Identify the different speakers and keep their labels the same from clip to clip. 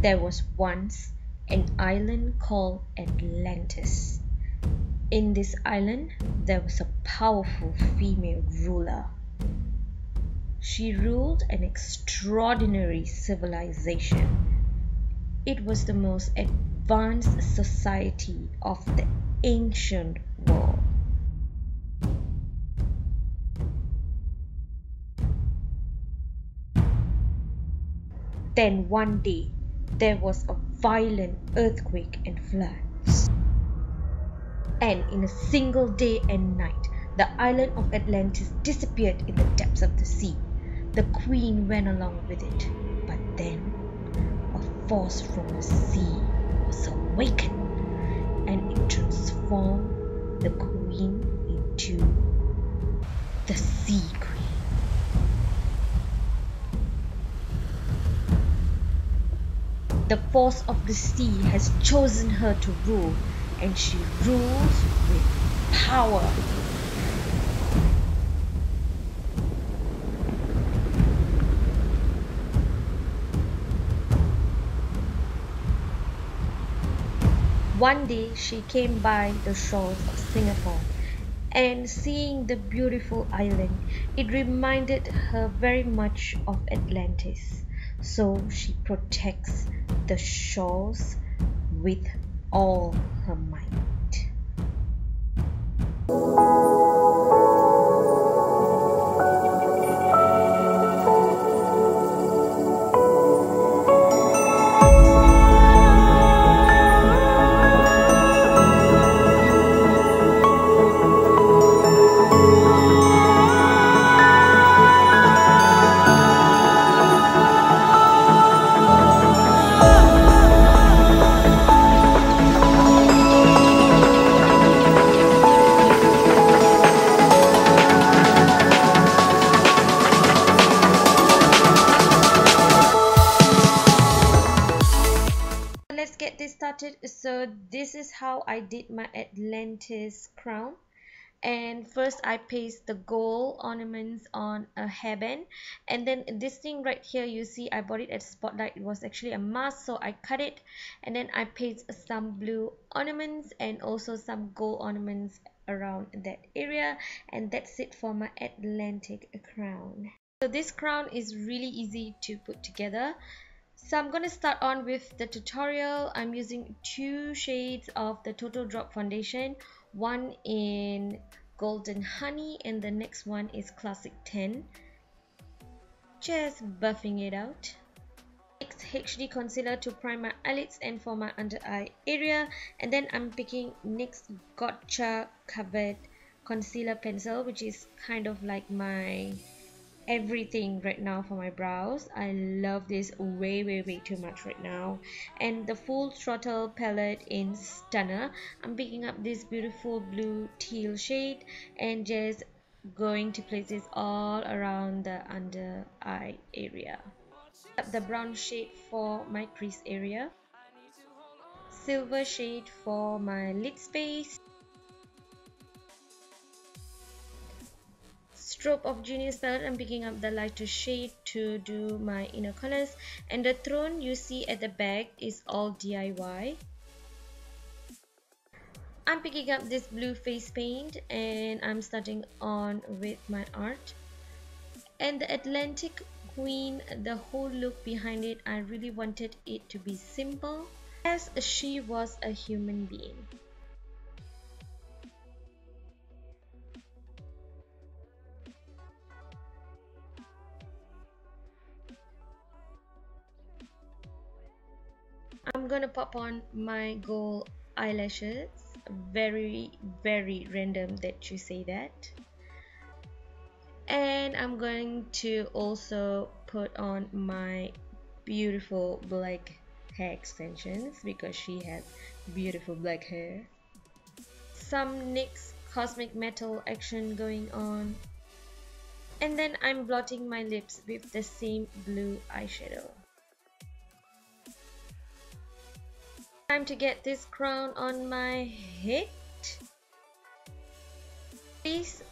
Speaker 1: There was once an island called Atlantis. In this island, there was a powerful female ruler. She ruled an extraordinary civilization. It was the most advanced society of the ancient world. Then one day, there was a violent earthquake and floods. And in a single day and night, the island of Atlantis disappeared in the depths of the sea. The queen went along with it, but then a force from the sea was awakened, and it transformed the queen into the sea queen. The force of the sea has chosen her to rule, and she rules with power. One day she came by the shores of Singapore, and seeing the beautiful island, it reminded her very much of Atlantis. So she protects the shores with all her might. Let's get this started. So this is how I did my Atlantis crown. And first I paste the gold ornaments on a hairband, and then this thing right here, you see I bought it at Spotlight. It was actually a mask, so I cut it, and then I paste some blue ornaments and also some gold ornaments around that area, and that's it for my Atlantic crown. So this crown is really easy to put together. So I'm going to start on with the tutorial. I'm using 2 shades of the Total Drop foundation, one in Golden Honey and the next one is Classic 10. Just buffing it out. Next, HD concealer to prime my eyelids and for my under eye area, and then I'm picking NYX Gotcha covered concealer pencil, which is kind of like my everything right now for my brows. I love this way too much right now. And the Full Throttle palette in Stunner, I'm picking up this beautiful blue teal shade and just going to place this all around the under eye area. The brown shade for my crease area, silver shade for my lid space, Strobe of Genius palette, I'm picking up the lighter shade to do my inner colors, and the throne you see at the back is all DIY. I'm picking up this blue face paint and I'm starting on with my art. And the Atlantic Queen, the whole look behind it, I really wanted it to be simple as she was a human being. I'm gonna pop on my gold eyelashes. Very random that you say that. And I'm going to also put on my beautiful black hair extensions because she has beautiful black hair. Some NYX Cosmic Metal action going on. And then I'm blotting my lips with the same blue eyeshadow. Time to get this crown on my head. Please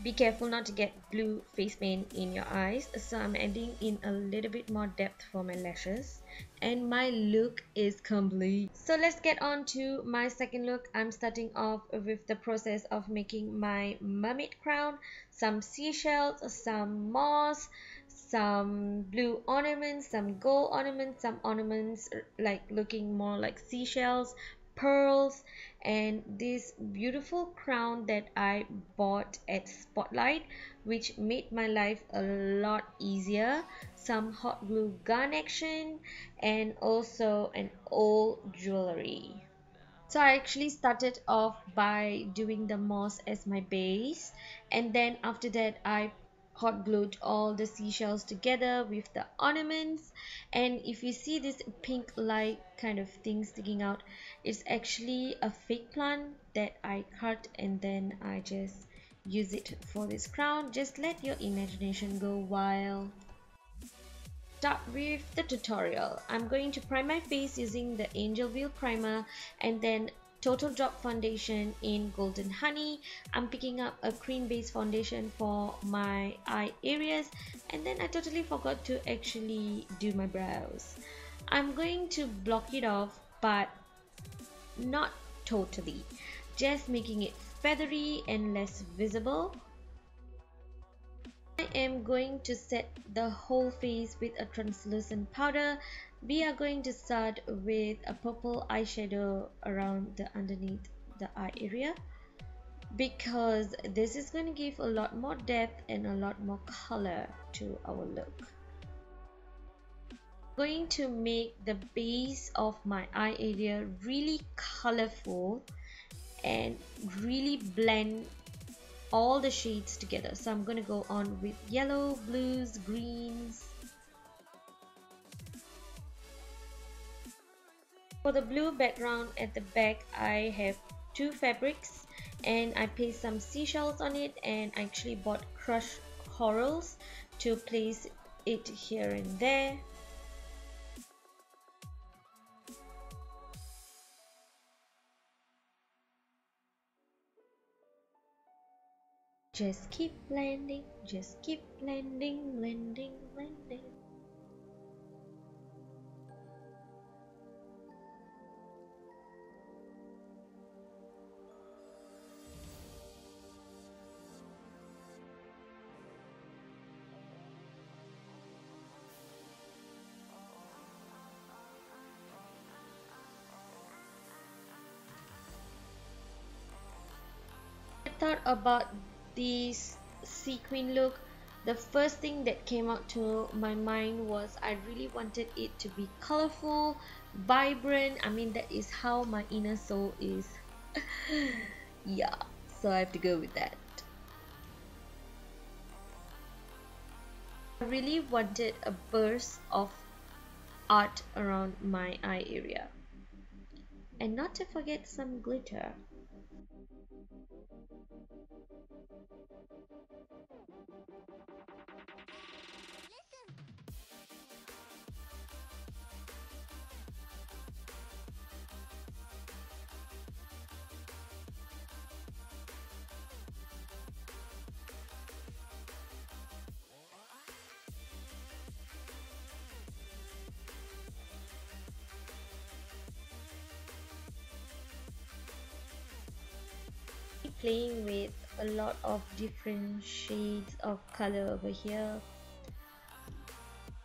Speaker 1: Be careful not to get blue face paint in your eyes, so I'm adding in a little bit more depth for my lashes, and my look is complete. So let's get on to my second look. I'm starting off with the process of making my mermaid crown. Some seashells, some moss, some blue ornaments, some gold ornaments, some ornaments like looking more like seashells, pearls, and this beautiful crown that I bought at Spotlight, which made my life a lot easier. Some hot glue gun action, and also an old jewelry. So I actually started off by doing the moss as my base, and then after that I hot glued all the seashells together with the ornaments. And if you see this pink light kind of thing sticking out, it's actually a fake plant that I cut, and then I just use it for this crown. Just let your imagination go wild. Start with the tutorial. I'm going to prime my face using the Angel Wheel primer and then Total Drop foundation in Golden Honey. I'm picking up a cream based foundation for my eye areas, and then I totally forgot to actually do my brows. I'm going to block it off, but not totally, just making it feathery and less visible. I am going to set the whole face with a translucent powder. We are going to start with a purple eyeshadow around the underneath the eye area, because this is going to give a lot more depth and a lot more color to our look. I'm going to make the base of my eye area really colorful and really blend all the shades together. So I'm going to go on with yellow, blues, greens. For the blue background at the back, I have two fabrics, and I paste some seashells on it, and I actually bought crushed corals to place it here and there. Just keep blending, just keep blending, blending, blending. I thought about this sequin look. The first thing that came out to my mind was I really wanted it to be colorful, vibrant. I mean, that is how my inner soul is. Yeah, so I have to go with that. I really wanted a burst of art around my eye area, and not to forget some glitter. Playing with a lot of different shades of color over here.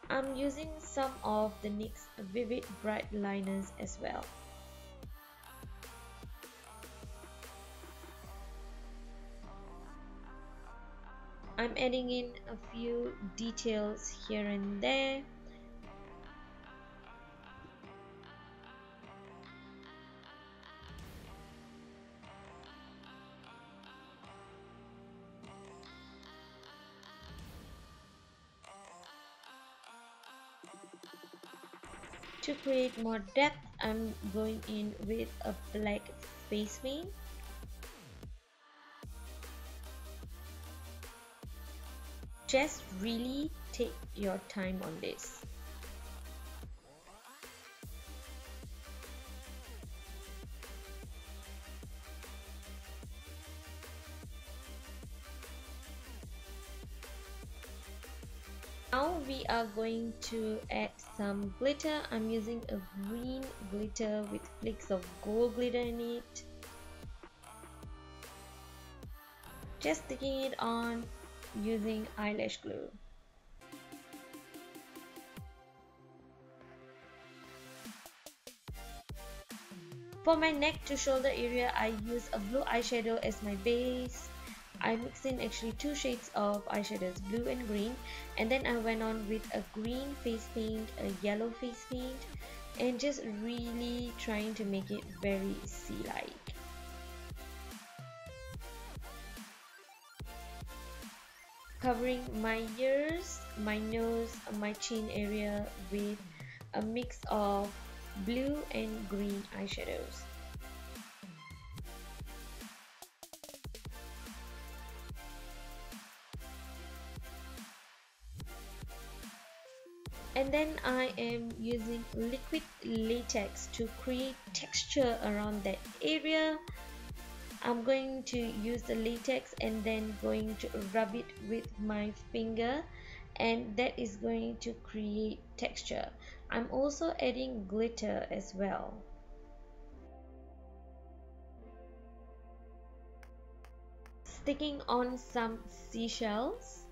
Speaker 1: I'm using some of the NYX Vivid Bright liners as well. I'm adding in a few details here and there. To create more depth, I'm going in with a black face paint. Just really take your time on this. Now we are going to add some glitter. I'm using a green glitter with flecks of gold glitter in it. Just sticking it on using eyelash glue. For my neck to shoulder area, I use a blue eyeshadow as my base. I mixed in actually two shades of eyeshadows, blue and green, and then I went on with a green face paint, a yellow face paint, and just really trying to make it very sea-like. Covering my ears, my nose, my chin area with a mix of blue and green eyeshadows. And then I am using liquid latex to create texture around that area. I'm going to use the latex and then going to rub it with my finger, and that is going to create texture. I'm also adding glitter as well. Sticking on some seashells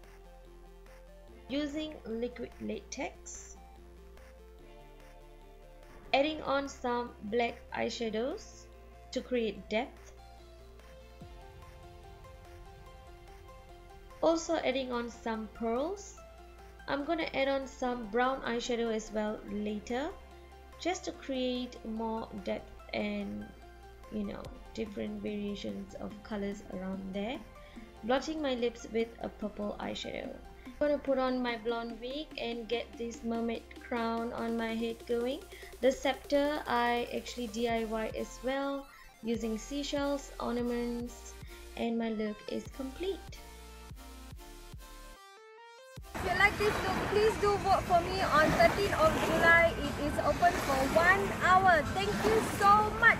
Speaker 1: using liquid latex, adding on some black eyeshadows to create depth, also adding on some pearls. I'm gonna add on some brown eyeshadow as well later, just to create more depth and different variations of colors around there. Blotting my lips with a purple eyeshadow. I'm gonna put on my blonde wig and get this mermaid crown on my head going. The scepter I actually DIY as well using seashells, ornaments, and my look is complete.
Speaker 2: If you like this look, please do vote for me on 13th of July. It is open for 1 hour. Thank you so much.